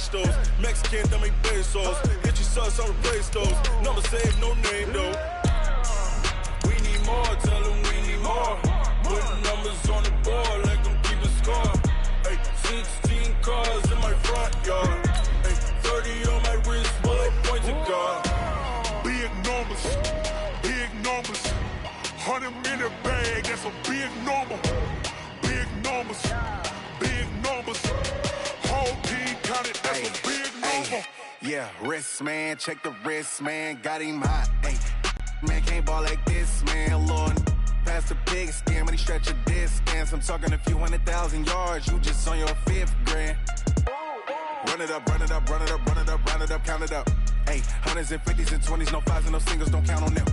pesos. Mexican, dame pesos. Get your sauce on replace those. Number save, no name though. We need more, tell them we need more. Putting numbers on the board, let them keep a score. Ay, 16 cars in my front yard. Ay, 30 on my wrist, bullet point to God. Big numbers, big numbers. 100 in the bag, that's a big number. Big numbers, big numbers. Whole team counted, that's a big number. Yeah, wrist man, check the wrist man, got him hot. Ay, man can't ball like this, man. Lord, past the pig skin when he stretch a distance. I'm talking a few 100,000 yards, you just on your 5th grand. Run it up, run it up, run it up, run it up, run it up, count it up. Hey, hundreds and 50s and 20s, no 5s and no singles, don't count on them.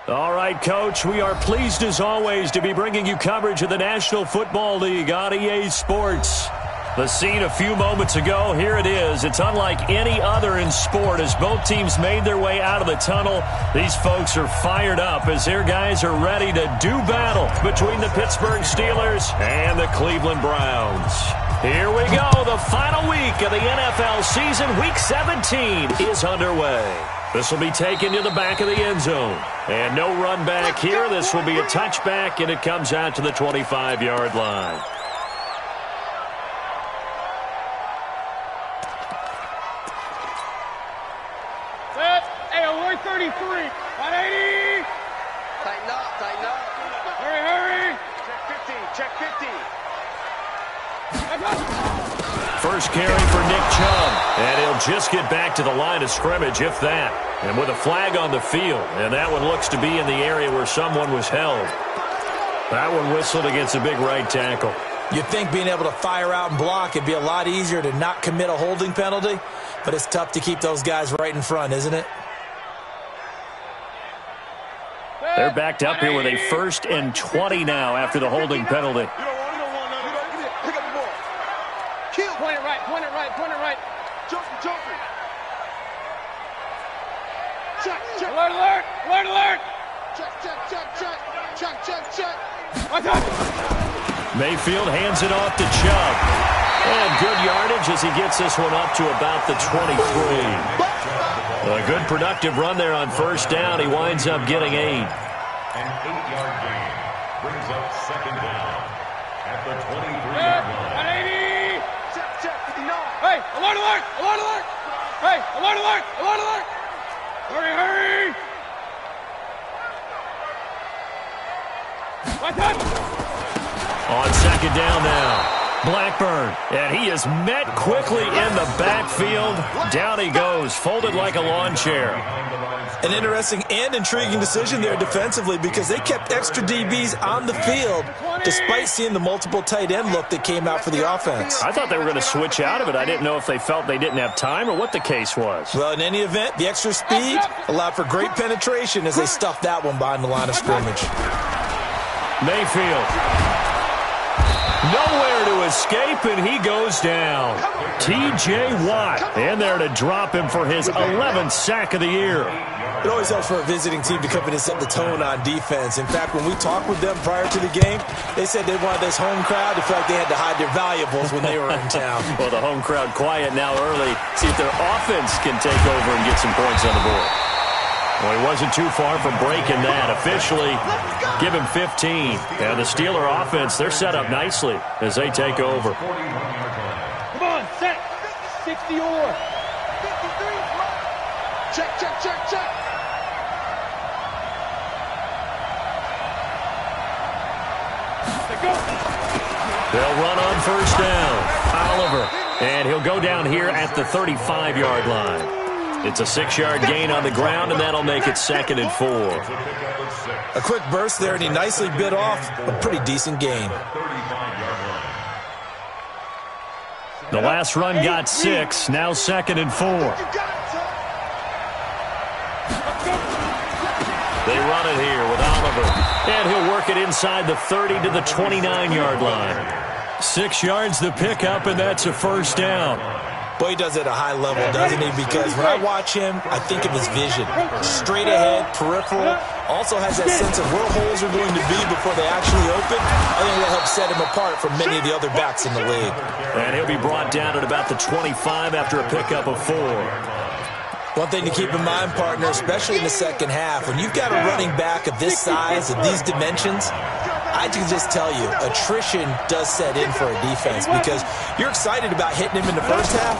All right, Coach, we are pleased as always to be bringing you coverage of the National Football League on EA Sports. The scene a few moments ago, here it is. It's unlike any other in sport as both teams made their way out of the tunnel. These folks are fired up as their guys are ready to do battle between the Pittsburgh Steelers and the Cleveland Browns. Here we go. The final week of the NFL season, Week 17, is underway. This will be taken to the back of the end zone. And no run back here. This will be a touchback, and it comes out to the 25-yard line. Set. Hey, alert 33. 180. Tighten up, tighten up. Hurry, hurry. Check 50, check 50. First carry for Nick Chubb, and he'll just get back to the line of scrimmage, if that. And with a flag on the field, and that one looks to be in the area where someone was held. That one whistled against a big right tackle. You'd think being able to fire out and block, it'd be a lot easier to not commit a holding penalty, but it's tough to keep those guys right in front, isn't it? They're backed up here with a 1st and 20 now after the holding penalty. Point it right, point it right, point it right. Jumping. Check. Alert, alert, alert, alert. Check. Watch out. Mayfield hands it off to Chubb. And good yardage as he gets this one up to about the 23. A good productive run there on 1st down. He winds up getting 8. An 8-yard gain brings up 2nd down at the 23-yard line. 180. Check 59. Hey, alert, alert, alert, alert. Hey, alert, alert, alert, alert. Hurry, hurry. Watch out. On 2nd down now. Blackburn, and he is met quickly in the backfield. Down he goes, folded like a lawn chair. An interesting and intriguing decision there defensively because they kept extra DBs on the field despite seeing the multiple tight end look that came out for the offense. I thought they were going to switch out of it. I didn't know if they felt they didn't have time or what the case was. Well, in any event, the extra speed allowed for great penetration as they stuffed that one behind the line of scrimmage. Mayfield. Nowhere to escape, and he goes down. T.J. Watt in there to drop him for his 11th sack of the year. It always helps for a visiting team to come in and set the tone on defense. In fact, when we talked with them prior to the game, they said they wanted this home crowd to feel like they had to hide their valuables when they were in town. Well, the home crowd quiet now early. See if their offense can take over and get some points on the board. Well, he wasn't too far from breaking that. Officially, give him 15. And the Steeler offense, they're set up nicely as they take over. Come on, set. 60 or. 53. Check. They'll run on 1st down. Oliver. And he'll go down here at the 35-yard line. It's a 6-yard gain on the ground, and that'll make it 2nd and 4. A quick burst there, and he nicely bit off a pretty decent gain. The last run got 6, now 2nd and 4. They run it here with Oliver, and he'll work it inside the 30 to the 29-yard line. 6 yards the pickup, and that's a 1st down. Boy, he does it at a high level, doesn't he? Because when I watch him, I think of his vision. Straight ahead, peripheral, also has that sense of where holes are going to be before they actually open. I think that helps set him apart from many of the other backs in the league. And he'll be brought down at about the 25 after a pickup of 4. One thing to keep in mind, partner, especially in the second half, when you've got a running back of this size, of these dimensions, I can just tell you, attrition does set in for a defense because you're excited about hitting him in the first half,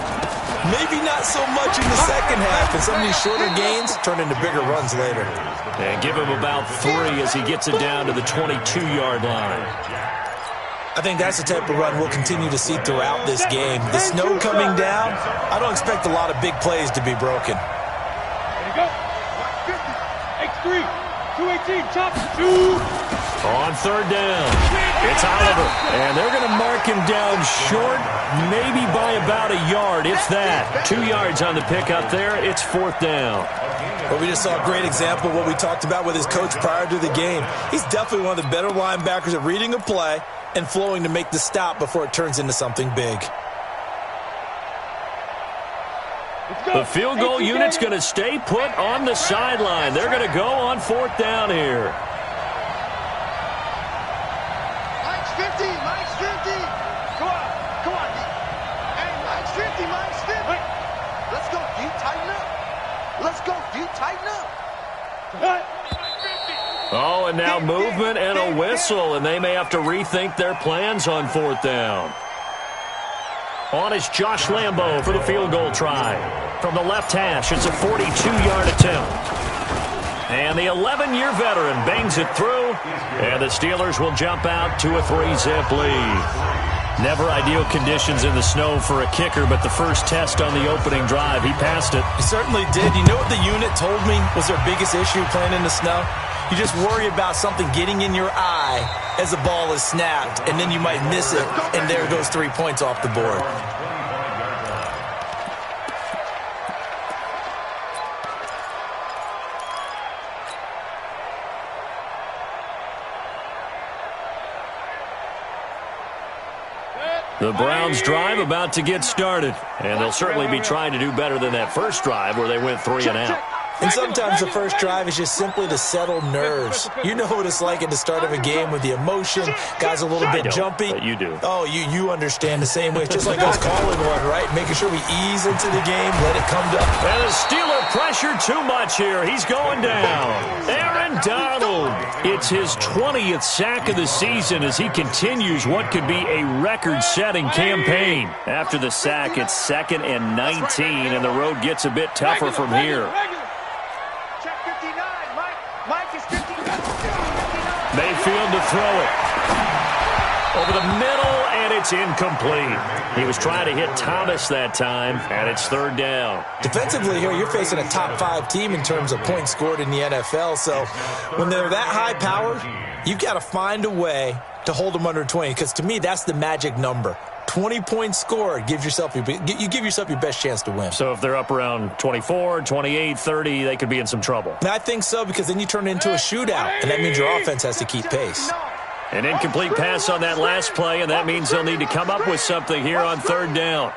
maybe not so much in the second half, and some of these shorter gains turn into bigger runs later. And give him about 3 as he gets it down to the 22-yard line. I think that's the type of run we'll continue to see throughout this game. The snow coming down, I don't expect a lot of big plays to be broken. There you go. 50. X3. 218. Chop. 2. On third down, it's Oliver. And they're going to mark him down short, maybe by about a yard, if that. 2 yards on the pickup there. It's 4th down. Well, we just saw a great example of what we talked about with his coach prior to the game. He's definitely one of the better linebackers at reading a play and flowing to make the stop before it turns into something big. The field goal unit's going to stay put on the sideline. They're going to go on 4th down here. Mike's 50. Mike's 50. Come on. Come on. Hey, Mike's 50. Mike's 50. Let's go, D. Tighten up. Let's go, D. Tighten up. Oh, and now movement and a whistle, and they may have to rethink their plans on 4th down. On is Josh Lambo for the field goal try. From the left hash, it's a 42-yard attempt. And the 11-year veteran bangs it through, and the Steelers will jump out to a 3-zip lead. Never ideal conditions in the snow for a kicker, but the first test on the opening drive, he passed it. He certainly did. You know what the unit told me was their biggest issue playing in the snow? You just worry about something getting in your eye as the ball is snapped, and then you might miss it, and there goes 3 points off the board. The Browns' drive about to get started, and they'll certainly be trying to do better than that first drive where they went 3 and out. And sometimes the first drive is just simply to settle nerves. You know what it's like at the start of a game with the emotion. Guys a little bit jumpy. But you do. Oh, you understand the same way. It's just like us calling one, right? Making sure we ease into the game, let it come to. And the Steeler pressure too much here. He's going down. Aaron Donald. It's his 20th sack of the season as he continues what could be a record-setting campaign. After the sack, it's 2nd and 19, and the road gets a bit tougher from here. Mayfield to throw it. Over the middle, and it's incomplete. He was trying to hit Thomas that time, and it's 3rd down. Defensively here, you're facing a top 5 team in terms of points scored in the NFL. So when they're that high powered, you've got to find a way to hold them under 20, because to me, that's the magic number. 20 points scored, you give yourself your best chance to win. So if they're up around 24, 28, 30, they could be in some trouble. And I think so, because then you turn it into a shootout, and that means your offense has to keep pace. An incomplete pass on that last play, and that means they'll need to come up with something here on 3rd down.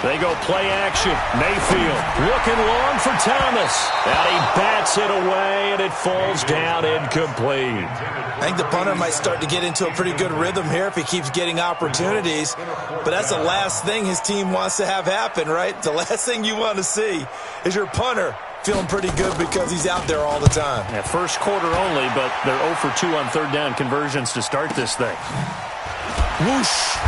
They go play action. Mayfield looking long for Thomas. And he bats it away, and it falls down incomplete. I think the punter might start to get into a pretty good rhythm here if he keeps getting opportunities. But that's the last thing his team wants to have happen, right? The last thing you want to see is your punter feeling pretty good because he's out there all the time. Yeah, first quarter only, but they're 0 for 2 on 3rd down conversions to start this thing. Whoosh.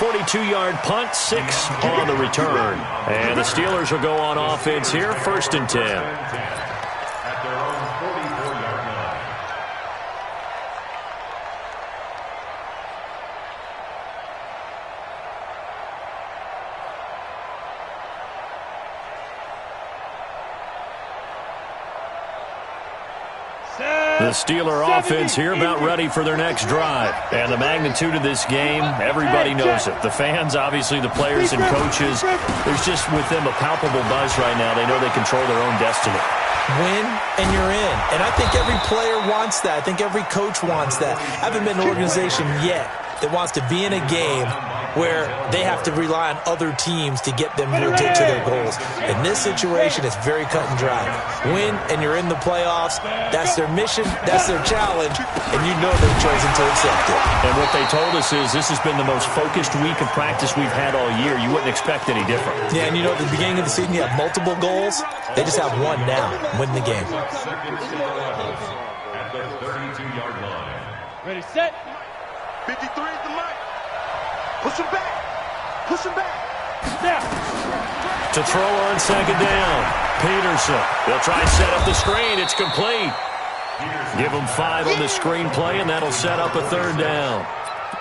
42-yard punt, 6 on the return. And the Steelers will go on offense here, 1st and 10. At their own 44-yard line. Set. The Steeler offense here about ready for their next drive. And the magnitude of this game, everybody knows it. The fans, obviously the players and coaches, there's just with them a palpable buzz right now. They know they control their own destiny. Win and you're in. And I think every player wants that. I think every coach wants that. I haven't been an organization yet that wants to be in a game where they have to rely on other teams to get them to their goals. In this situation, it's very cut and dry. Win, and you're in the playoffs. That's their mission. That's their challenge. And you know they've chosen to accept it. And what they told us is this has been the most focused week of practice we've had all year. You wouldn't expect any different. Yeah, and you know, at the beginning of the season, you have multiple goals. They just have one now. Win the game. At the 32-yard line. Ready, set. 53 is the mark. Push him back. Push him back. Now. To throw on second down. Peterson. They'll try and set up the screen. It's complete. Give them 5 on the screenplay, and that'll set up a third down.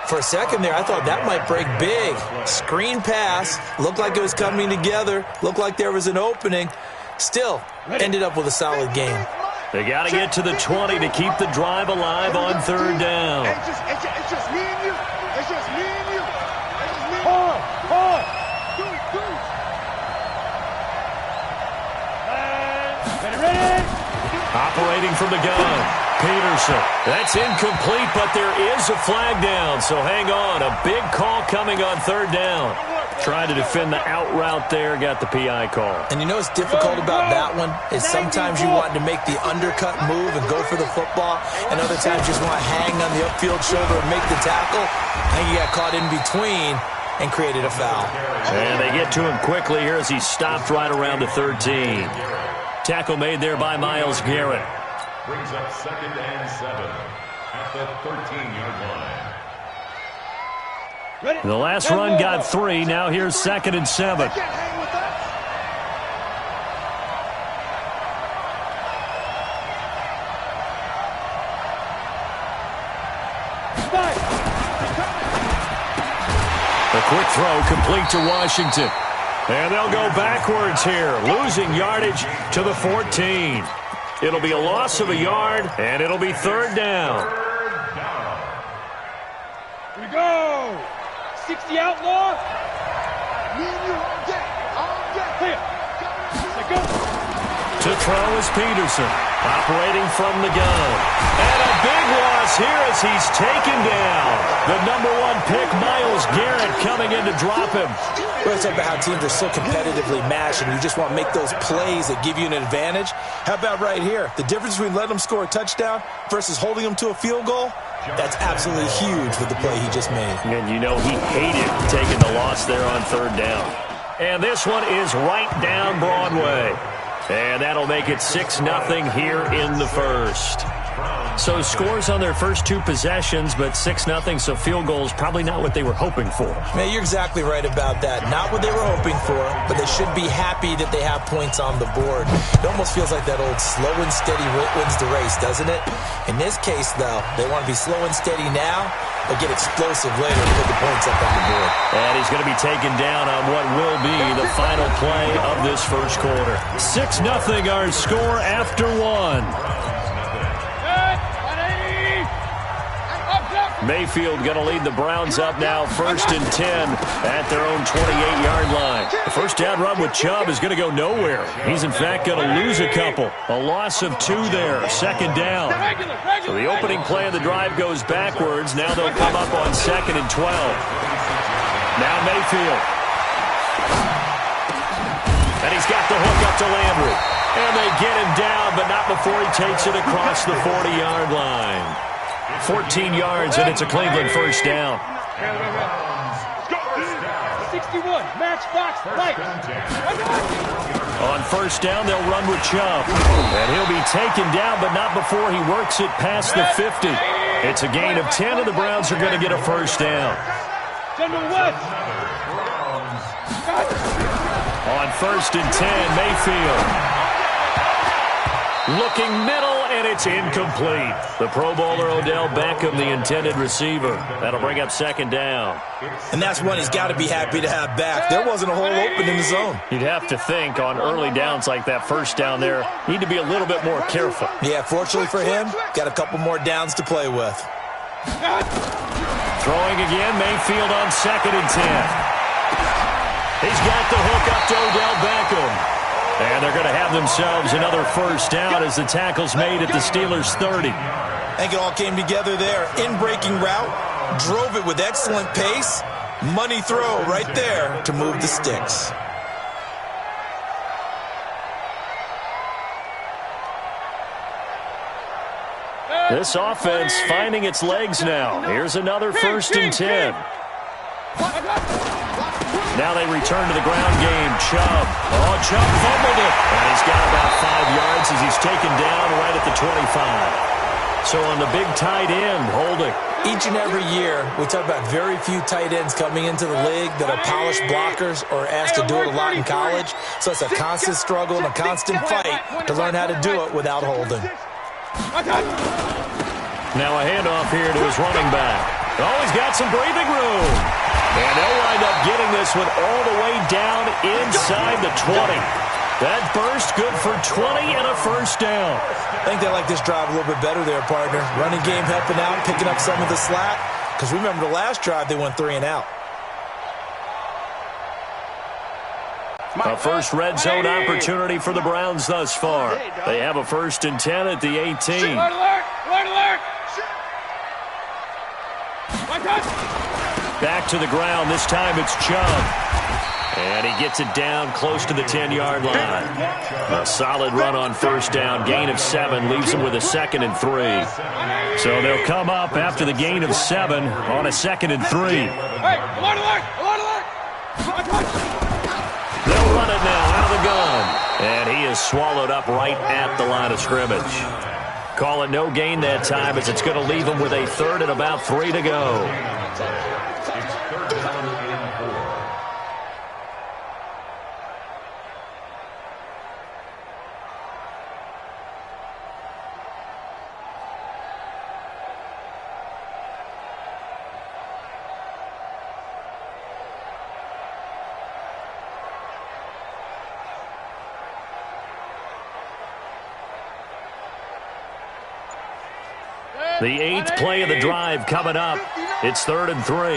For a second there, I thought that might break big. Screen pass. Looked like it was coming together. Looked like there was an opening. Still, ended up with a solid game. They got to get to the 20 to keep the drive alive on third down. It's just me and you. It's just me and you. It's just me and you. Hold. Ready. Operating from the gun. Peterson. That's incomplete, but there is a flag down, so hang on. A big call coming on third down. Trying to defend the out route there, got the PI call. And you know what's difficult about that one is sometimes you want to make the undercut move and go for the football, and other times you just want to hang on the upfield shoulder and make the tackle. I think he got caught in between and created a foul. And they get to him quickly here as he stopped right around the 13. Tackle made there by Myles Garrett. Brings up 2nd and 7 at the 13-yard line. Ready. The last run got 3. Now here's 2nd and 7. Can't hang with us. A quick throw complete to Washington. And they'll go backwards here, losing yardage to the 14. It'll be a loss of a yard, and it'll be third down. Here we go. 60 outlaw. Me and you all day. All day. Clear. Let go. To throw is Peterson, operating from the gun. And a big loss here as he's taken down. The #1 pick, Myles Garrett, coming in to drop him. Let's talk about how teams are so competitively matched and you just want to make those plays that give you an advantage. How about right here? The difference between letting them score a touchdown versus holding them to a field goal? That's absolutely huge with the play he just made. And you know he hated taking the loss there on third down. And this one is right down Broadway. And that'll make it 6-0 here in the first. So scores on their first 2 possessions, but 6-0, so field goals probably not what they were hoping for. Man, you're exactly right about that. Not what they were hoping for, but they should be happy that they have points on the board. It almost feels like that old slow and steady wins the race, doesn't it? In this case, though, they want to be slow and steady now, but get explosive later to put the points up on the board. And he's going to be taken down on what will be the final play of this first quarter. 6-0 our score after 1. Mayfield going to lead the Browns up now, 1st and 10 at their own 28-yard line. The first down run with Chubb is going to go nowhere. He's, in fact, going to lose a couple. A loss of 2 there, 2nd down. So the opening play of the drive goes backwards. Now they'll come up on 2nd and 12. Now Mayfield. And he's got the hook up to Landry. And they get him down, but not before he takes it across the 40-yard line. 14 yards, and it's a Cleveland first down. 61, match box, right. On first down, they'll run with Chubb. And he'll be taken down, but not before he works it past the 50. It's a gain of 10, and the Browns are going to get a first down. On 1st and 10, Mayfield. Looking middle, and it's incomplete. The Pro Bowler Odell Beckham, the intended receiver. That'll bring up second down. And that's one he's got to be happy to have back. There wasn't a hole open in the zone. You'd have to think on early downs like that first down there, need to be a little bit more careful. Yeah, fortunately for him, got a couple more downs to play with. Throwing again, Mayfield on 2nd and 10. He's got the hook up to Odell Beckham. And they're going to have themselves another first down as the tackle's made at the Steelers' 30. I think it all came together there. In-breaking route, drove it with excellent pace. Money throw right there to move the sticks. This offense finding its legs now. Here's another 1st and 10. Now they return to the ground game. Chubb. Oh, Chubb fumbled it. And he's got about 5 yards as he's taken down right at the 25. So on the big tight end, holding. Each and every year, we talk about very few tight ends coming into the league that are polished blockers or asked to do it a lot in college. So it's a constant struggle and a constant fight to learn how to do it without holding. Now a handoff here to his running back. Oh, he's got some breathing room. And they'll wind up getting this one all the way down inside the 20. That burst good for 20 and a first down. I think they like this drive a little bit better there, partner. Running game helping out, picking up some of the slack. Because remember the last drive, they went 3 and out. A first red zone opportunity for the Browns thus far. They have a 1st and 10 at the 18. Back to the ground. This time it's Chubb. And he gets it down close to the 10-yard line. A solid run on first down. Gain of 7 leaves them with a 2nd and 3. So they'll come up after the gain of 7 on a 2nd and 3. They'll run it now out of the gun. And he is swallowed up right at the line of scrimmage. Call it no gain that time as it's going to leave him with a 3rd and about 3 to go. The 8th play of the drive coming up. It's 3rd and 3.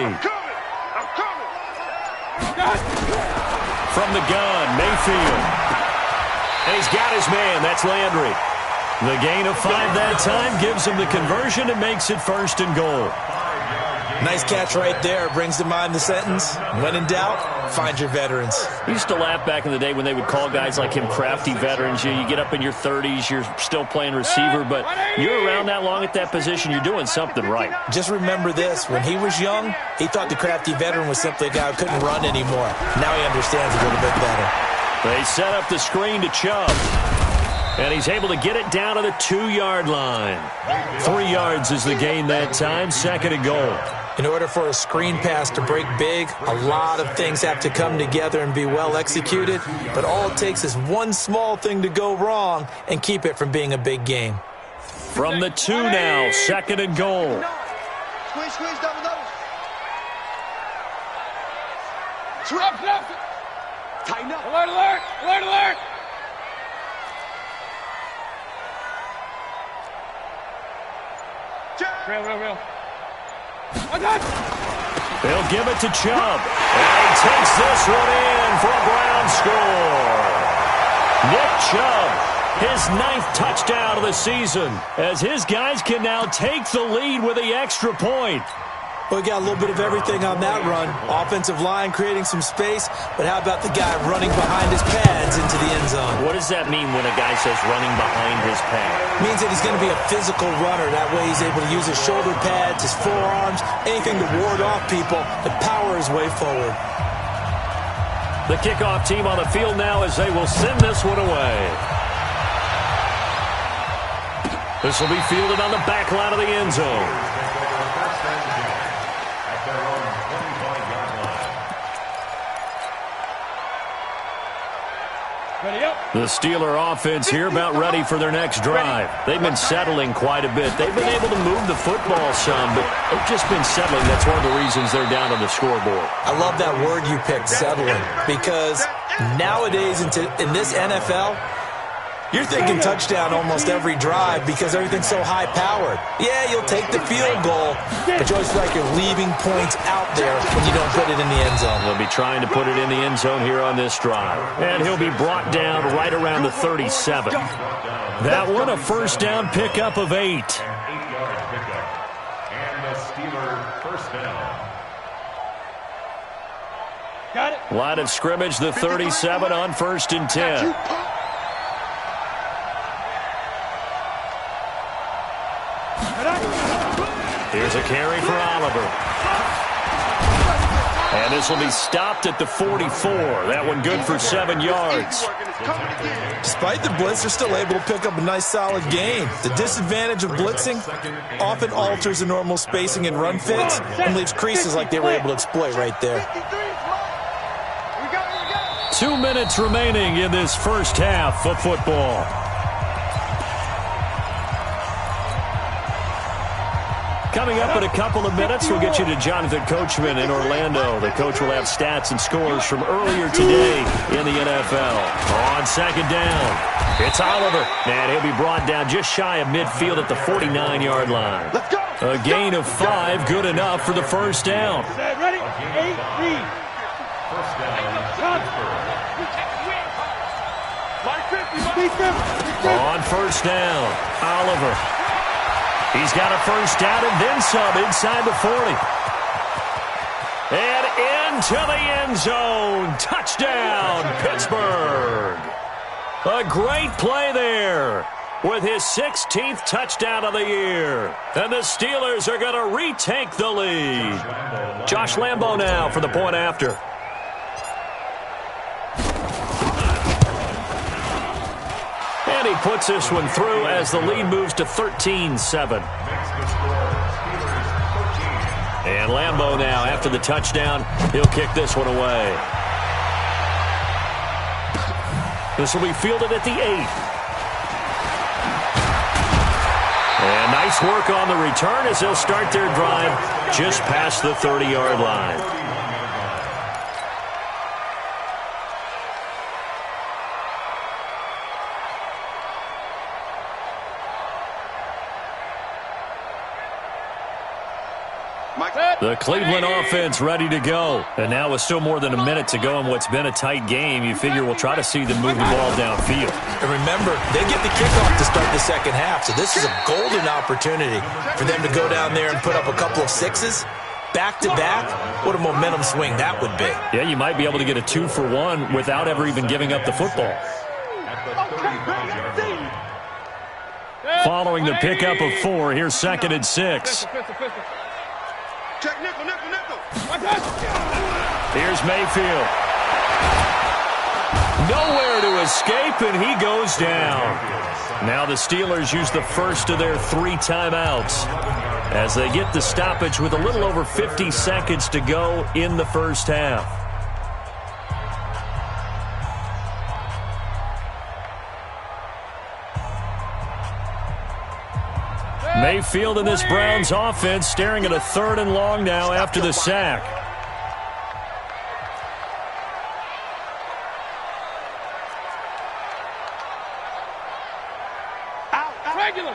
From the gun, Mayfield. And he's got his man. That's Landry. The gain of 5 that time gives him the conversion and makes it 1st and goal. Nice catch right there. Brings to mind the sentence, when in doubt, find your veterans. I used to laugh back in the day when they would call guys like him crafty veterans. You get up in your 30s, you're still playing receiver, but you're around that long at that position, you're doing something right. Just remember this. When he was young, he thought the crafty veteran was simply a guy who couldn't run anymore. Now he understands a little bit better. They set up the screen to Chubb. And he's able to get it down to the 2-yard line. 3 yards is the gain that time, 2nd and goal. In order for a screen pass to break big, a lot of things have to come together and be well executed. But all it takes is one small thing to go wrong and keep it from being a big game. From the 2 now, 2nd and goal. Squeeze, squeeze, double, double. Tighten up. Alert, alert, alert, alert. Real. They'll give it to Chubb. And he takes this one in for a Brown score. Nick Chubb, his 9th touchdown of the season, as his guys can now take the lead with the extra point. Well, we got a little bit of everything on that run. Offensive line creating some space, but how about the guy running behind his pads into the end zone? What does that mean when a guy says running behind his pad? It means that he's going to be a physical runner. That way he's able to use his shoulder pads, his forearms, anything to ward off people and power his way forward. The kickoff team on the field now as they will send this one away. This will be fielded on the back line of the end zone. The Steeler offense here about ready for their next drive. They've been settling quite a bit. They've been able to move the football some, but they've just been settling. That's one of the reasons they're down on the scoreboard. I love that word you picked, settling, because nowadays in this NFL, you're thinking touchdown almost every drive because everything's so high-powered. Yeah, you'll take the field goal, but you always feel like you're leaving points out there when you don't put it in the end zone. He'll be trying to put it in the end zone here on this drive. And he'll be brought down right around the 37. That one, a first down pickup of 8. 8-yard pickup. And the Steeler first down. Got it. Line of scrimmage, the 37 on 1st and 10. Here's a carry for Oliver. And this will be stopped at the 44. That one good for 7 yards. Despite the blitz, they're still able to pick up a nice, solid gain. The disadvantage of blitzing often alters the normal spacing and run fits and leaves creases like they were able to exploit right there. 2 minutes remaining in this first half of football. Coming up in a couple of minutes, we'll get you to Jonathan Coachman in Orlando. The coach will have stats and scores from earlier today in the NFL. On 2nd down, it's Oliver, and he'll be brought down just shy of midfield at the 49-yard line. A gain of 5, good enough for the first down. Ready? 8-3. First down. On 1st down, Oliver. He's got a first down and then some inside the 40. And into the end zone. Touchdown, Pittsburgh. A great play there with his 16th touchdown of the year. And the Steelers are going to retake the lead. Josh Lambo now for the point after. And he puts this one through as the lead moves to 13-7. And Lambo now, after the touchdown, he'll kick this one away. This will be fielded at the 8. And nice work on the return as they'll start their drive just past the 30-yard line. The Cleveland offense ready to go. And now with still more than a minute to go in what's been a tight game, you figure we'll try to see them move the ball downfield. And remember, they get the kickoff to start the second half, so this is a golden opportunity for them to go down there and put up a couple of 6s. Back-to-back, what a momentum swing that would be. Yeah, you might be able to get a 2-for-1 without ever even giving up the football. Following the pickup of 4, here's 2nd and 6. Check nickel, nickel, nickel. Here's Mayfield. Nowhere to escape, and he goes down. Now the Steelers use the first of their 3 timeouts as they get the stoppage with a little over 50 seconds to go in the first half. Mayfield in this Browns offense staring at a 3rd and long now after the sack. Regular.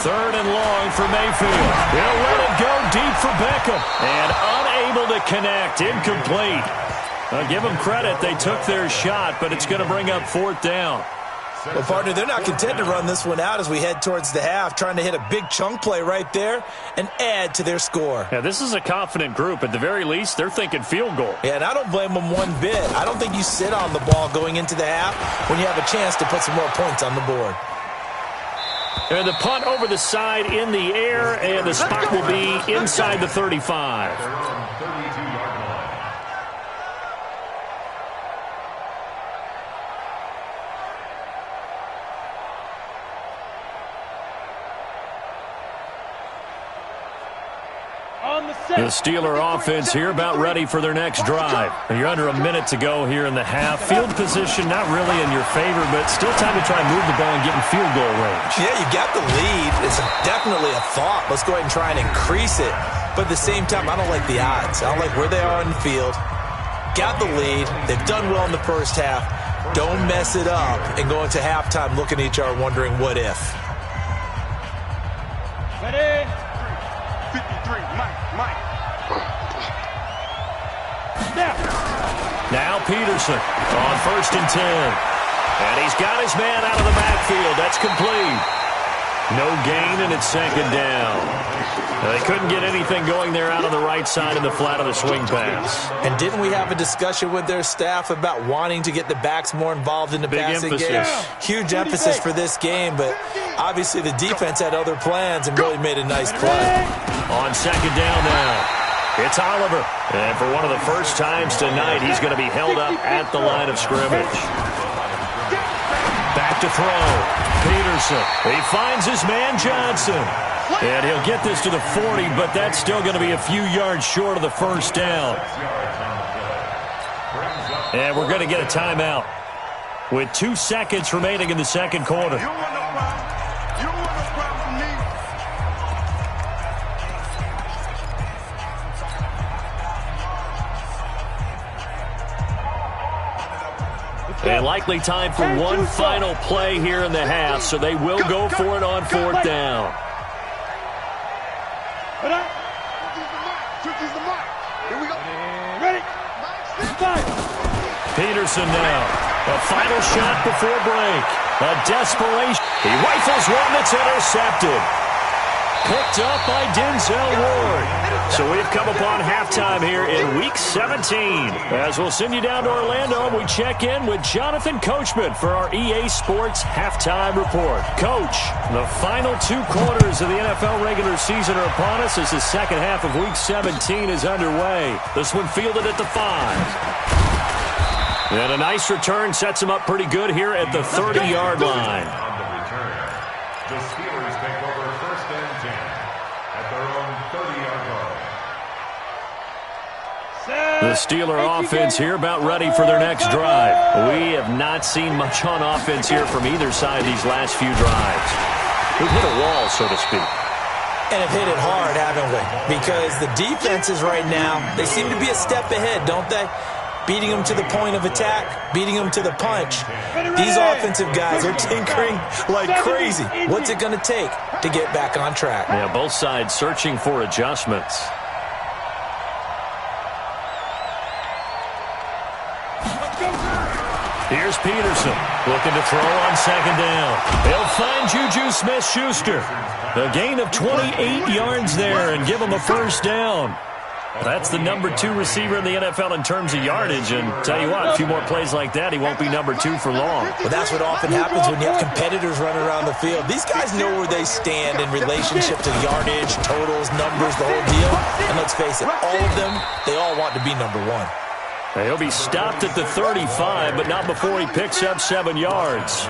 3rd and long for Mayfield. He'll let it go deep for Beckham. And unable to connect. Incomplete. Give them credit. They took their shot, but it's going to bring up 4th down. Well, partner, they're not content to run this one out as we head towards the half, trying to hit a big chunk play right there and add to their score. Yeah, this is a confident group. At the very least, they're thinking field goal. Yeah, and I don't blame them one bit. I don't think you sit on the ball going into the half when you have a chance to put some more points on the board. And the punt over the side in the air, and the spot will be inside the 35. On The Steeler offense here about ready for their next drive. You're under a minute to go here in the half. Field position not really in your favor, but still time to try and move the ball and get in field goal range. Yeah, you got the lead. It's definitely a thought. Let's go ahead and try and increase it. But at the same time, I don't like the odds. I don't like where they are in the field. Got the lead. They've done well in the first half. Don't mess it up and go into halftime looking at each other wondering what if. Ready? 53, Mike. Snap. Now Peterson on 1st and 10. And he's got his man out of the backfield. That's complete. No gain, and it's 2nd down. They couldn't get anything going there out on the right side of the flat of the swing pass. And didn't we have a discussion with their staff about wanting to get the backs more involved in the passing game? Huge emphasis for this game, but obviously the defense had other plans and really made a nice play. On 2nd down now, it's Oliver. And for one of the first times tonight, he's going to be held up at the line of scrimmage. Back to throw. Peterson. He finds his man Johnson. And he'll get this to the 40, but that's still going to be a few yards short of the 1st down. And we're going to get a timeout with 2 seconds remaining in the 2nd quarter. You don't want no problem. You don't want no problem from me. And likely time for one final play here in the half, so they will go for it on 4th down. Here we go. Ready? Peterson now. A final shot before break. A desperation. He rifles one that's intercepted. Picked up by Denzel Ward. So we've come upon halftime here in Week 17. As we'll send you down to Orlando, we check in with Jonathan Coachman for our EA Sports Halftime Report. Coach, the final 2 quarters of the NFL regular season are upon us as the second half of Week 17 is underway. This one fielded at the 5. And a nice return sets him up pretty good here at the 30-yard line. On the return, the Steelers take over 1st and 10 at their own 30-yard line. The Steeler offense here about ready for their next drive. We have not seen much on offense here from either side these last few drives. We've hit a wall, so to speak. And have hit it hard, haven't we? Because the defenses right now, they seem to be a step ahead, don't they? Beating them to the point of attack, beating them to the punch. These offensive guys are tinkering like crazy. What's it going to take to get back on track? Yeah, both sides searching for adjustments. Here's Peterson looking to throw on 2nd down. He'll find Juju Smith-Schuster. A gain of 28 yards there and give him a 1st down. That's the number 2 receiver in the NFL in terms of yardage. And tell you what, a few more plays like that, he won't be number 2 for long. Well, that's what often happens when you have competitors running around the field. These guys know where they stand in relationship to yardage, totals, numbers, the whole deal. And let's face it, all of them, they all want to be number 1. He'll be stopped at the 35, but not before he picks up 7 yards.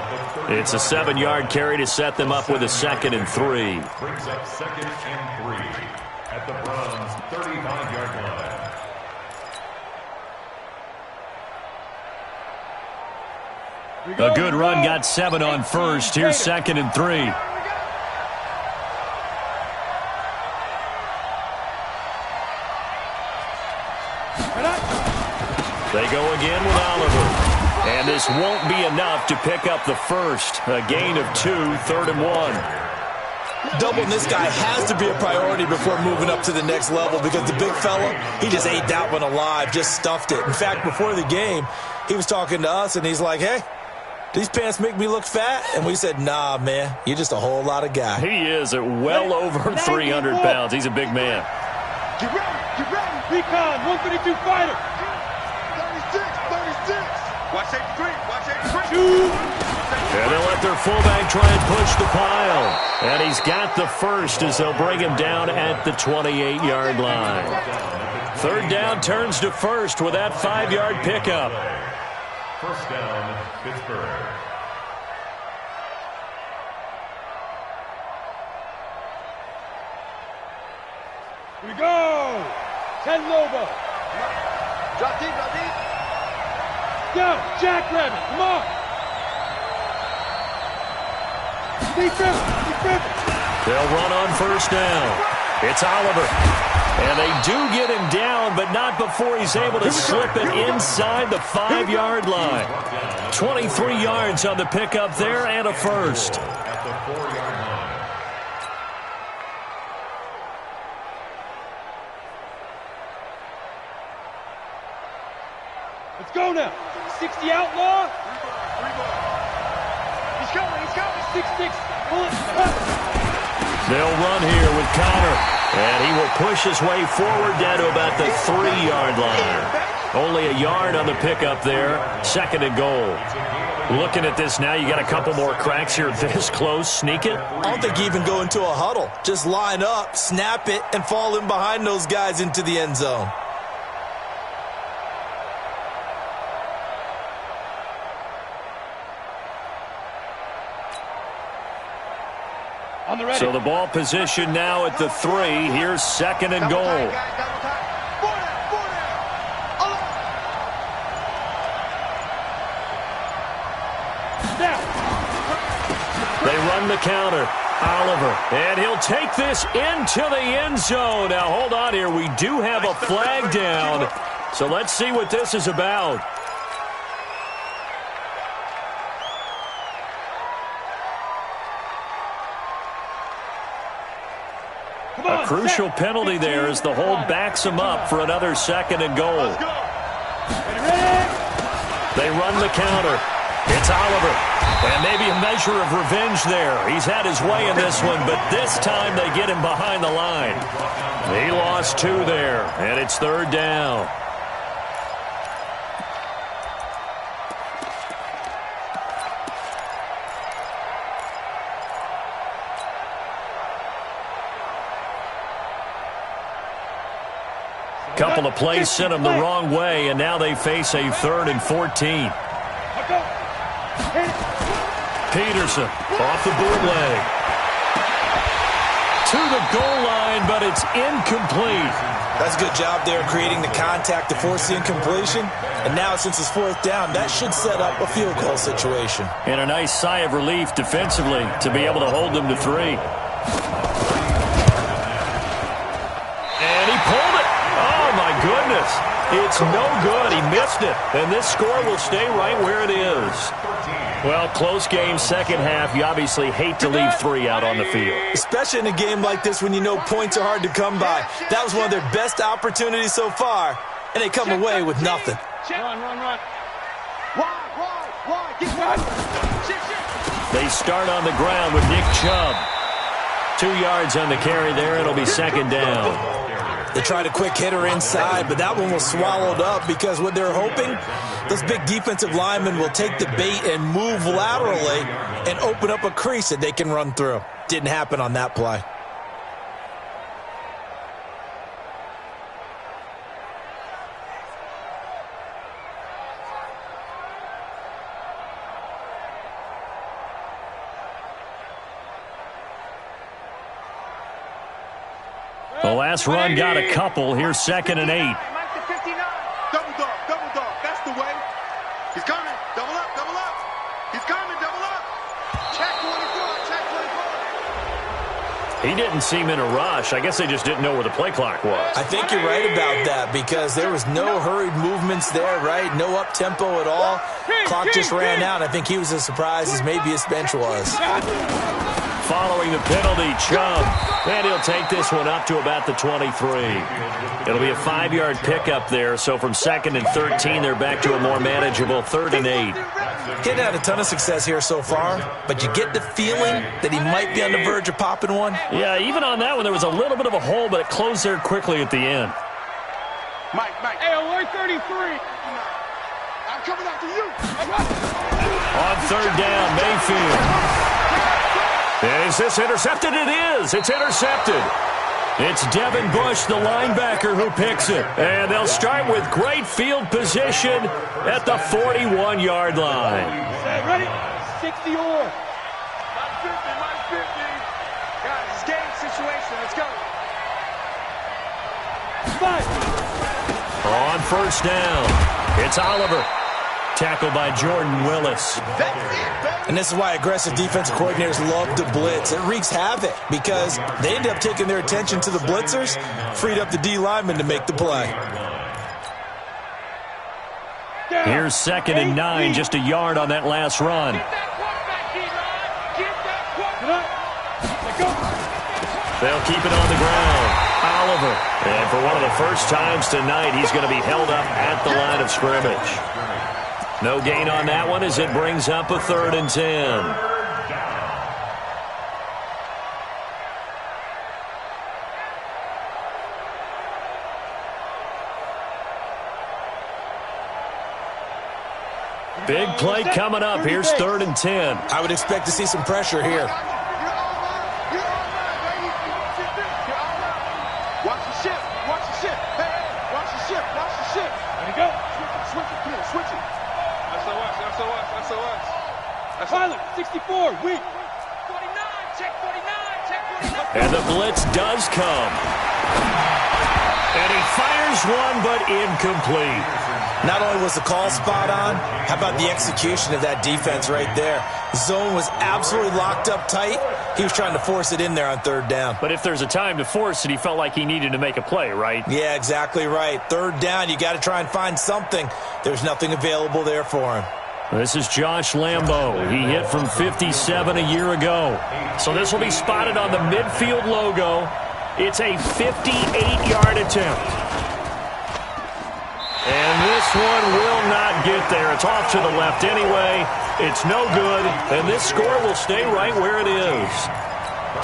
It's a 7-yard carry to set them up with a 2nd and 3. Brings up 2nd and 3 at the Browns' 35-yard line. A good run got 7 on 1st. Here's 2nd and 3. They go again with Oliver. And this won't be enough to pick up the 1st. A gain of 2, 3rd and 1. Doubling this guy has to be a priority before moving up to the next level because the big fella, he just ate that one alive, just stuffed it. In fact, before the game, he was talking to us, and he's like, hey, these pants make me look fat? And we said, nah, man, you're just a whole lot of guy. He is at well over 300 pounds. He's a big man. Get ready. Recon, 152 fighter. 36. Watch 83. And they'll let their fullback try and push the pile. And he's got the 1st as they'll bring him down at the 28-yard line. 3rd down turns to 1st with that 5-yard pickup. 1st down, Pittsburgh. Here we go. 10 Lobo. Drop deep, drop deep. Go, Jackrabbit, come on. Defense. They'll run on first down. It's Oliver. And they do get him down, but not before he's able to slip it inside the 5-yard line. 23 yards on the pickup there and a first. At the 4-yard line. Let's go now. 60 outlaw. He's coming. 6-6. Pull it. They'll run here with Connor. And he will push his way forward down to about the 3-yard line. Only a yard on the pickup there. 2nd and goal. Looking at this now, you got a couple more cracks here this close. Sneak it? I don't think you even go into a huddle. Just line up, snap it, and fall in behind those guys into the end zone. So the ball position now at the 3. Here's 2nd and goal. They run the counter. Oliver. And he'll take this into the end zone. Now, hold on here. We do have a flag down. So let's see what this is about. A crucial penalty there as the hold backs him up for another 2nd and goal. They run the counter. It's Oliver. And maybe a measure of revenge there. He's had his way in this one, but this time they get him behind the line. He lost 2 there, and it's 3rd down. Couple of plays sent them the wrong way, and now they face a 3rd and 14. Peterson off the bootleg. To the goal line, but it's incomplete. That's a good job there creating the contact to force the incompletion. And now since it's 4th down, that should set up a field goal situation. And a nice sigh of relief defensively to be able to hold them to 3. And he pulled it. Oh, my goodness. It's no good. He missed it. And this score will stay right where it is. Well, close game, 2nd half. You obviously hate to leave 3 out on the field. Especially in a game like this when you know points are hard to come by. That was one of their best opportunities so far, and they come away with nothing. Run. Wide. Get wide. They start on the ground with Nick Chubb. 2 yards on the carry there. It'll be 2nd down. They tried a quick hitter inside, but that one was swallowed up because what they're hoping, those big defensive linemen will take the bait and move laterally and open up a crease that they can run through. Didn't happen on that play. The last run got a couple. Here's 2nd and 8. Double dog. That's the way. He's coming. Double up. He's coming. Double up. Check 24. He didn't seem in a rush. I guess they just didn't know where the play clock was. I think you're right about that because there was no hurried movements there, right? No up-tempo at all. Clock just ran out. I think he was as surprised as maybe his bench was. Following the penalty, Chubb. And he'll take this one up to about the 23. It'll be a 5-yard pickup there. So from 2nd and 13, they're back to a more manageable 3rd and 8. He's had a ton of success here so far, but you get the feeling that he might be on the verge of popping one. Yeah, even on that one, there was a little bit of a hole, but it closed there quickly at the end. Mike. Hey, alert 33. I'm coming after you. On 3rd down, Mayfield. Is this intercepted? It is. It's intercepted. It's Devin Bush, the linebacker, who picks it. And they'll start with great field position at the 41-yard line. Ready? 60 or. Mike 50. Guys, it's game situation. Let's go. On first down, it's Oliver. Tackled by Jordan Willis. And this is why aggressive defensive coordinators love to blitz. It wreaks havoc because they end up taking their attention to the blitzers, freed up the D lineman to make the play. Here's 2nd and 9, just a yard on that last run. They'll keep it on the ground. Oliver. And for one of the first times tonight, he's going to be held up at the line of scrimmage. No gain on that one as it brings up a 3rd and 10. Big play coming up. Here's 3rd and 10. I would expect to see some pressure here. Watch the shift. Watch the shift. Hey, watch the shift. Watch the shift. There you go. Switch it. Come on, switch it. That's Pilot, 64, weak. 49, check 49, check 49. And the blitz does come. And he fires one, but incomplete. Not only was the call spot on, how about the execution of that defense right there? The zone was absolutely locked up tight. He was trying to force it in there on 3rd down. But if there's a time to force it, he felt like he needed to make a play, right? Yeah, exactly right. 3rd down, you got to try and find something. There's nothing available there for him. This is Josh Lambo. He hit from 57 a year ago. So this will be spotted on the midfield logo. It's a 58-yard attempt. And this one will not get there. It's off to the left anyway. It's no good. And this score will stay right where it is.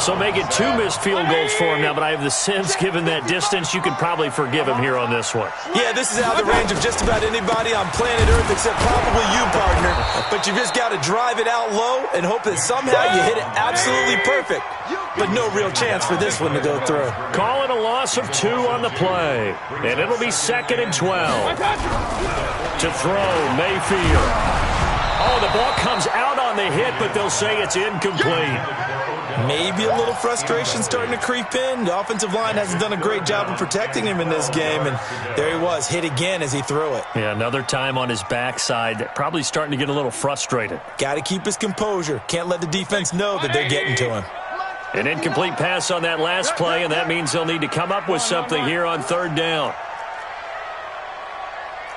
So make it 2 missed field goals for him now, but I have the sense, given that distance, you could probably forgive him here on this one. Yeah, this is out of the range of just about anybody on planet Earth except probably you, partner. But you just got to drive it out low and hope that somehow you hit it absolutely perfect. But no real chance for this one to go through. Calling a loss of 2 on the play. And it'll be 2nd and 12. To throw, Mayfield. Oh, the ball comes out on the hit, but they'll say it's incomplete. Maybe a little frustration starting to creep in. The offensive line hasn't done a great job of protecting him in this game, and there he was, hit again as he threw it. Yeah, another time on his backside, probably starting to get a little frustrated. Got to keep his composure. Can't let the defense know that they're getting to him. An incomplete pass on that last play, and that means they'll need to come up with something here on 3rd down.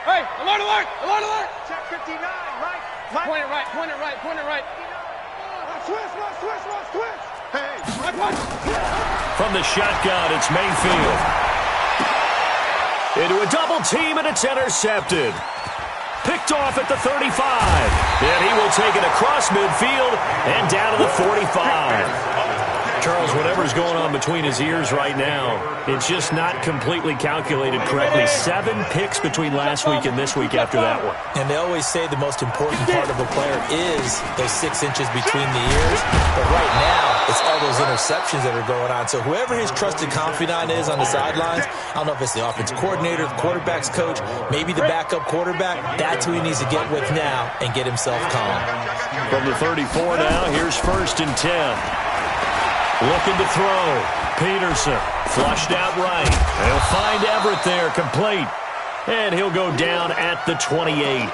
Hey, alert, alert, alert, alert. Check 59, Mike. Point it right, point it right, point it right. Switch. Hey, From the shotgun, it's Mayfield. Into a double team, and it's intercepted. Picked off at the 35. And he will take it across midfield and down to the 45. Charles, whatever's going on between his ears right now, it's just not completely calculated correctly. 7 picks between last week and this week after that one. And they always say the most important part of a player is those 6 inches between the ears. But right now, it's all those interceptions that are going on. So whoever his trusted confidant is on the sidelines, I don't know if it's the offensive coordinator, the quarterback's coach, maybe the backup quarterback, that's who he needs to get with now and get himself calm. From the 34 now, here's 1st and 10. Looking to throw. Peterson flushed out right. They'll find Everett there, complete. And he'll go down at the 28.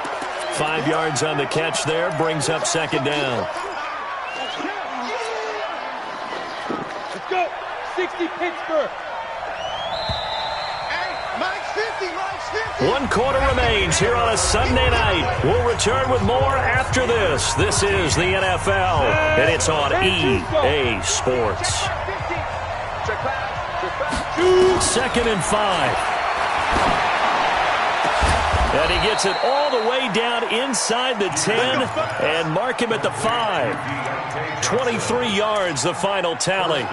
5 yards on the catch there, brings up 2nd down. Let's go. 60 Pittsburgh. Hey, Mike's 50, Mike's 50. 1 quarter remains here on a Sunday night. We'll return with more after this. This is the NFL, and it's on EA Sports. 2nd and 5. And he gets it all the way down inside the 10 and mark him at the 5. 23 yards, the final tally.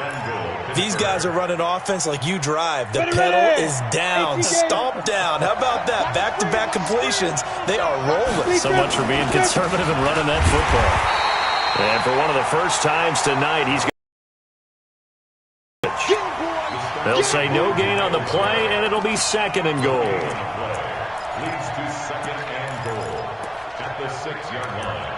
These guys are running offense like you drive. The pedal is down, stomp down. How about that? Back-to-back completions. They are rolling. So much for being conservative and running that football. And for one of the first times tonight, he's they'll say no gain on the play, and it'll be 2nd and goal. Leads to 2nd and goal at the 6-yard line.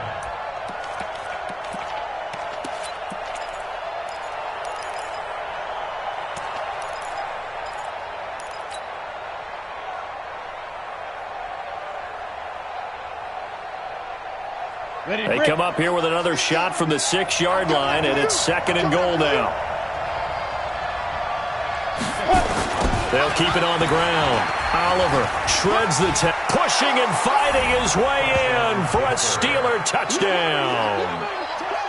They come up here with another shot from the 6-yard line, and it's 2nd and goal now. They'll keep it on the ground. Oliver shreds the pushing and fighting his way in for a Steeler touchdown.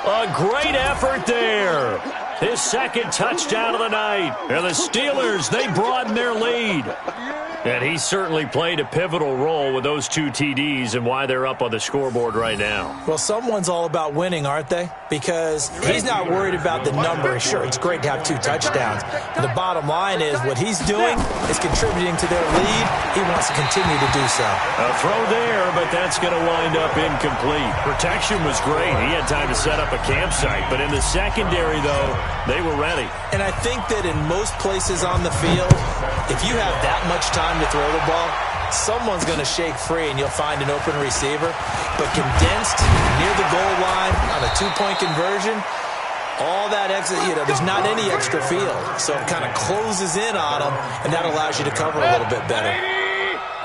A great effort there. His 2nd touchdown of the night. And the Steelers, they broaden their lead. And he certainly played a pivotal role with those 2 TDs and why they're up on the scoreboard right now. Well, someone's all about winning, aren't they? Because he's not worried about the number. Sure, it's great to have 2 touchdowns. But the bottom line is what he's doing is contributing to their lead. He wants to continue to do so. A throw there, but that's going to wind up incomplete. Protection was great. He had time to set up a campsite. But in the secondary, though, they were ready. And I think that in most places on the field, if you have that much time to throw the ball, someone's going to shake free and you'll find an open receiver. But condensed near the goal line on a 2-point conversion, all that exit, there's not any extra field. So it kind of closes in on them, and that allows you to cover a little bit better.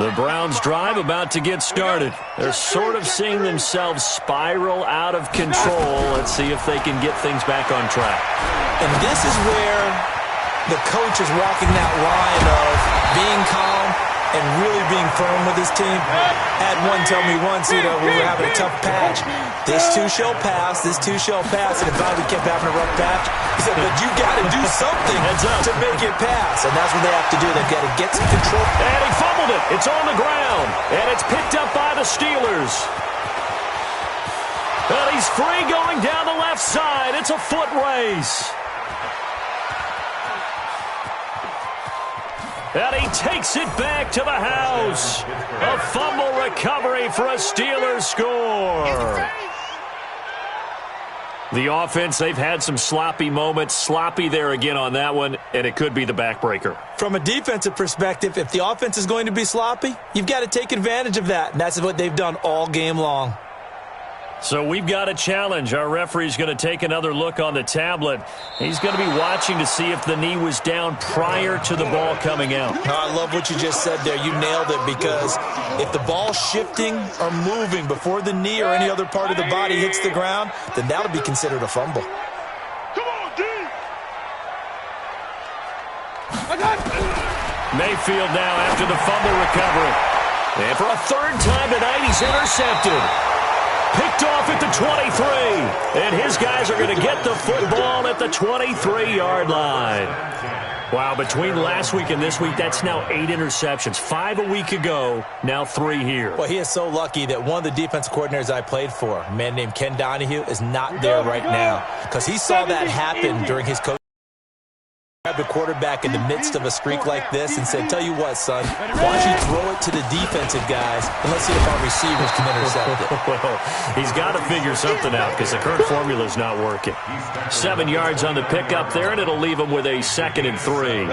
The Browns drive about to get started. They're sort of seeing themselves spiral out of control. Let's see if they can get things back on track. And this is where the coach is walking that line of being calm and really being firm with his team. Had one tell me once, we were having a tough patch. This too shall pass, this too shall pass. And if we kept having a rough patch, he said, but you got to do something to make it pass. And that's what they have to do. They've got to get some control. And he fumbled it. It's on the ground. And it's picked up by the Steelers. And he's free going down the left side. It's a foot race. And he takes it back to the house. A fumble recovery for a Steelers score. The offense, they've had some sloppy moments. Sloppy there again on that one, and it could be the backbreaker. From a defensive perspective, if the offense is going to be sloppy, you've got to take advantage of that. And that's what they've done all game long. So we've got a challenge. Our referee's going to take another look on the tablet. He's going to be watching to see if the knee was down prior to the ball coming out. I love what you just said there. You nailed it, because if the ball's shifting or moving before the knee or any other part of the body hits the ground, then that'll be considered a fumble. Mayfield now after the fumble recovery. And for a 3rd time tonight, he's intercepted. Picked off at the 23. And his guys are going to get the football at the 23-yard line. Wow, between last week and this week, that's now 8 interceptions. 5 a week ago, now 3 here. Well, he is so lucky that one of the defensive coordinators I played for, a man named Ken Donahue, is not there right now. Because he saw that happen during his coaching. Grabbed the quarterback in the midst of a streak like this and said, tell you what, son, why don't you throw it to the defensive guys and let's see if our receivers can intercept it. Well, he's got to figure something out because the current formula is not working. 7 yards on the pickup there, and it'll leave him with a 2nd and 3.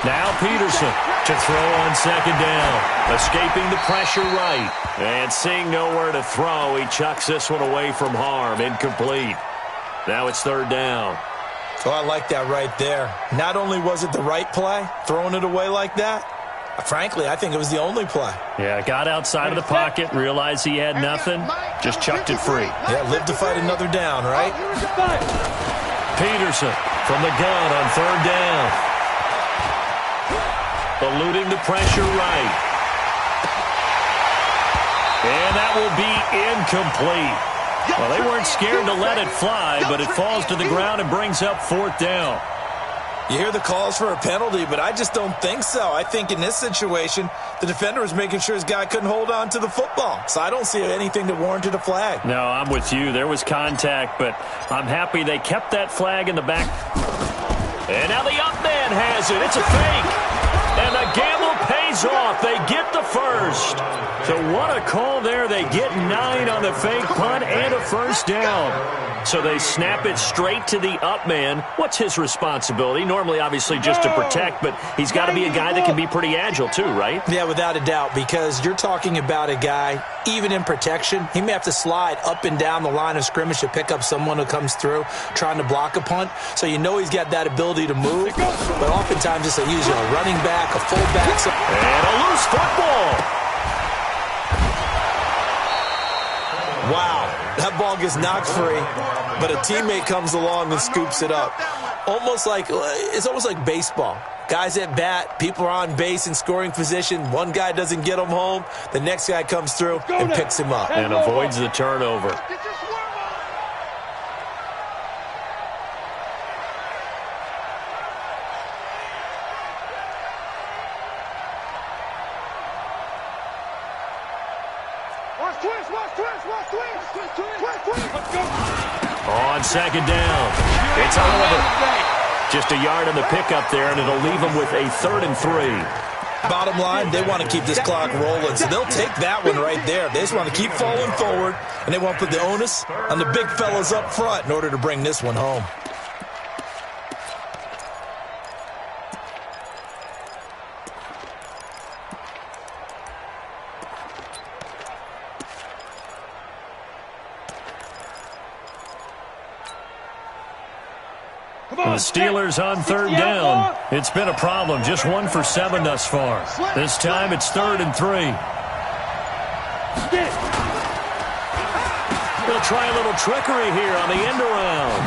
Now Peterson to throw on 2nd down. Escaping the pressure right. And seeing nowhere to throw, he chucks this one away from harm. Incomplete. Now it's 3rd down. Oh, I like that right there. Not only was it the right play, throwing it away like that, frankly, I think it was the only play. Yeah, got outside of the pocket, realized he had nothing, just chucked it free. Yeah, live to fight another down, right? Peterson from the gun on 3rd down. Eluding the pressure right. And that will be incomplete. Well, they weren't scared to let it fly, but it falls to the ground and brings up 4th down. You hear the calls for a penalty, but I just don't think so. I think in this situation, the defender was making sure his guy couldn't hold on to the football. So I don't see anything that warranted a flag. No, I'm with you. There was contact, but I'm happy they kept that flag in the back. And now the up man has it. It's a fake. And the gamble pays pays off. They get the first. So what a call there. They get 9 on the fake punt and a first down. So they snap it straight to the up man. What's his responsibility? Normally, obviously, just to protect, but he's got to be a guy that can be pretty agile too, right? Yeah, without a doubt, because you're talking about a guy, even in protection, he may have to slide up and down the line of scrimmage to pick up someone who comes through trying to block a punt. So you know he's got that ability to move, but oftentimes it's he's a running back, a fullback. And a loose football. Wow, that ball gets knocked free, but a teammate comes along and scoops it up. It's almost like baseball. Guys at bat, people are on base in scoring position. One guy doesn't get him home. The next guy comes through and picks him up. And avoids the turnover. On second down, it's Oliver. Just a yard on the pickup there, and it'll leave them with a 3rd and 3. Bottom line, they want to keep this clock rolling, so they'll take that one right there. They just want to keep falling forward, and they want to put the onus on the big fellas up front in order to bring this one home. The Steelers on 3rd down. It's been a problem. Just 1 for 7 thus far. This time it's 3rd and 3. They'll try a little trickery here on the end around.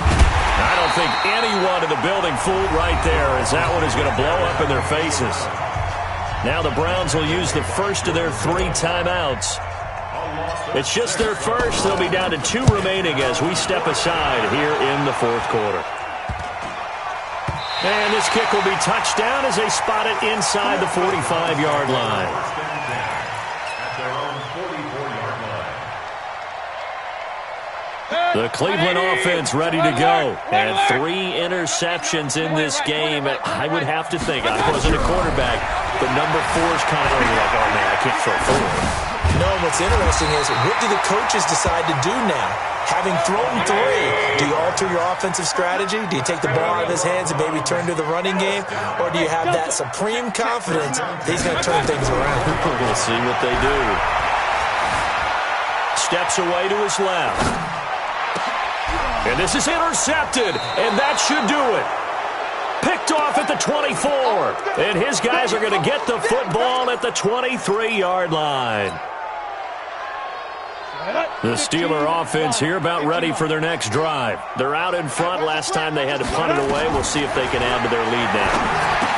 I don't think anyone in the building fooled right there, as that one is going to blow up in their faces. Now the Browns will use the first of their 3 timeouts. It's just their first. They'll be down to 2 remaining as we step aside here in the 4th quarter. And this kick will be touched down as they spot it inside the 45-yard line. The Cleveland offense ready to go. And 3 interceptions in this game. I would have to think, I wasn't a quarterback, but number 4 is kind of like, oh, man, I can't throw 4. No, what's interesting is, what do the coaches decide to do now? Having thrown 3, do you alter your offensive strategy? Do you take the ball out of his hands and maybe turn to the running game? Or do you have that supreme confidence that he's going to turn things around? We'll see what they do. Steps away to his left. And this is intercepted, and that should do it. Picked off at the 24. And his guys are going to get the football at the 23-yard line. The Steeler offense here about ready for their next drive. They're out in front. Last time they had to punt it away. We'll see if they can add to their lead now.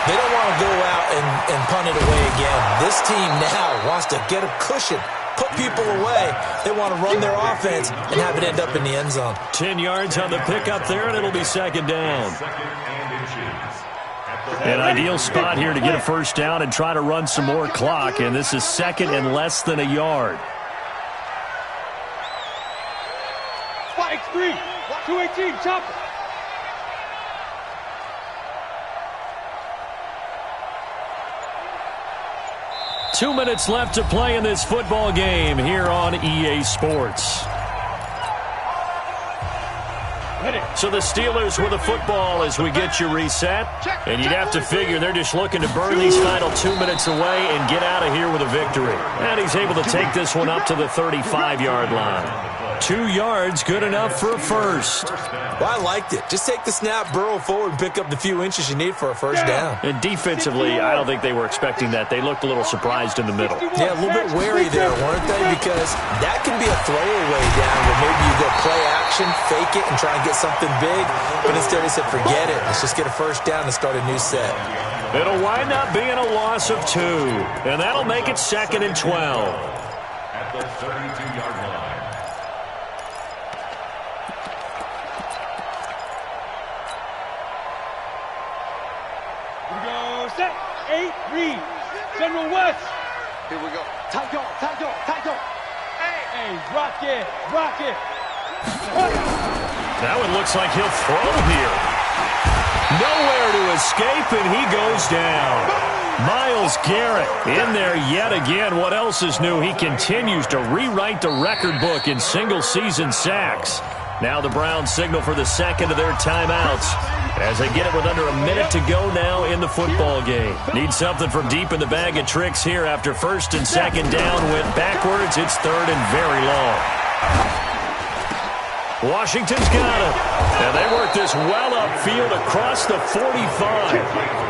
They don't want to go out and punt it away again. This team now wants to get a cushion, put people away. They want to run their offense and have it end up in the end zone. 10 yards on the pickup there, and it'll be 2nd down. An ideal spot here to get a first down and try to run some more clock, and this is 2nd and less than a yard. X3, 218, chopper. Two minutes left to play in this football game here on EA Sports. So the Steelers with the football as we get you reset. And you'd have to figure they're just looking to burn these final 2 minutes away and get out of here with a victory. And he's able to take this one up to the 35-yard line. 2 yards, good enough for a first. Well, I liked it. Just take the snap, burrow forward, and pick up the few inches you need for a first down. And defensively, I don't think they were expecting that. They looked a little surprised in the middle. Yeah, a little bit wary there, weren't they? Because that can be a throwaway down where maybe you go play action, fake it, and try and get something big. But instead they said, forget it. Let's just get a first down and start a new set. It'll wind up being a loss of 2. And that'll make it 2nd and 12. At the 32-yard line. Set, 8, read. General West. Here we go. Tight go, tight go, tight go. Hey, rock it, rock it. That one looks like he'll throw here. Nowhere to escape, and he goes down. Myles Garrett in there yet again. What else is new? He continues to rewrite the record book in single-season sacks. Now the Browns signal for the second of their timeouts as they get it with under a minute to go now in the football game. Need something from deep in the bag of tricks here after first and second down went backwards. It's third and very long. Washington's got it. And they work this well upfield across the 45.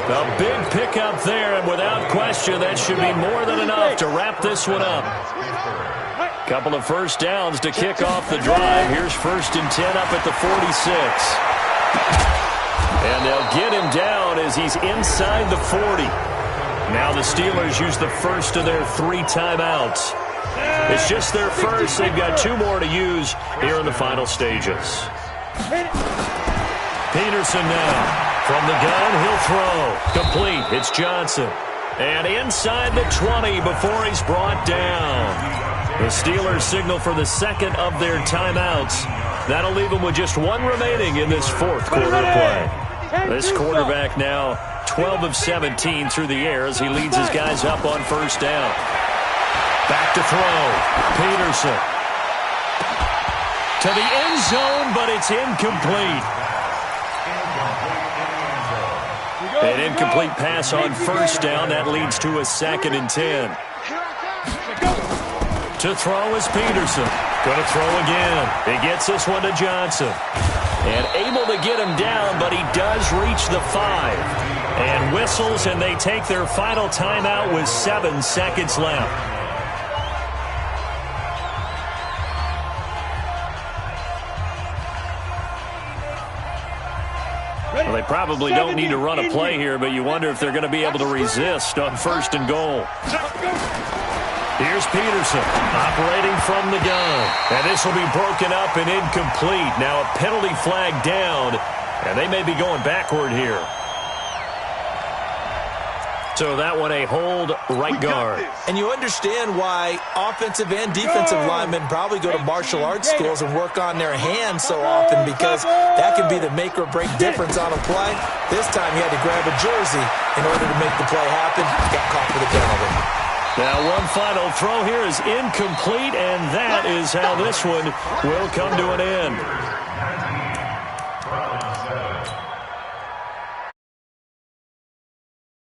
A big pickup there, and without question, that should be more than enough to wrap this one up. Couple of first downs to kick off the drive. Here's first and 10 up at the 46. And they'll get him down as he's inside the 40. Now the Steelers use the first of their 3 timeouts. It's just their first. They've got 2 more to use here in the final stages. Peterson now. From the gun, he'll throw. Complete. It's Johnson. And inside the 20 before he's brought down. The Steelers signal for the second of their timeouts. That'll leave them with just 1 remaining in this fourth quarter of play. This quarterback now 12 of 17 through the air as he leads his guys up on first down. Back to throw. Peterson. To the end zone, but it's incomplete. An incomplete pass on first down. That leads to a 2nd and 10. To throw is Peterson. Going to throw again. He gets this one to Johnson. And able to get him down, but he does reach the 5. And whistles, and they take their final timeout with 7 seconds left. Well, they probably don't need to run a play here, but you wonder if they're going to be able to resist on first and goal. Here's Peterson operating from the gun. And this will be broken up and incomplete. Now a penalty flag down, and they may be going backward here. So that one a hold right guard. And you understand why offensive and defensive linemen probably go to martial arts schools and work on their hands so often, because that can be the make or break difference on a play. This time he had to grab a jersey in order to make the play happen. Got caught for the penalty. Now one final throw here is incomplete, and that is how this one will come to an end.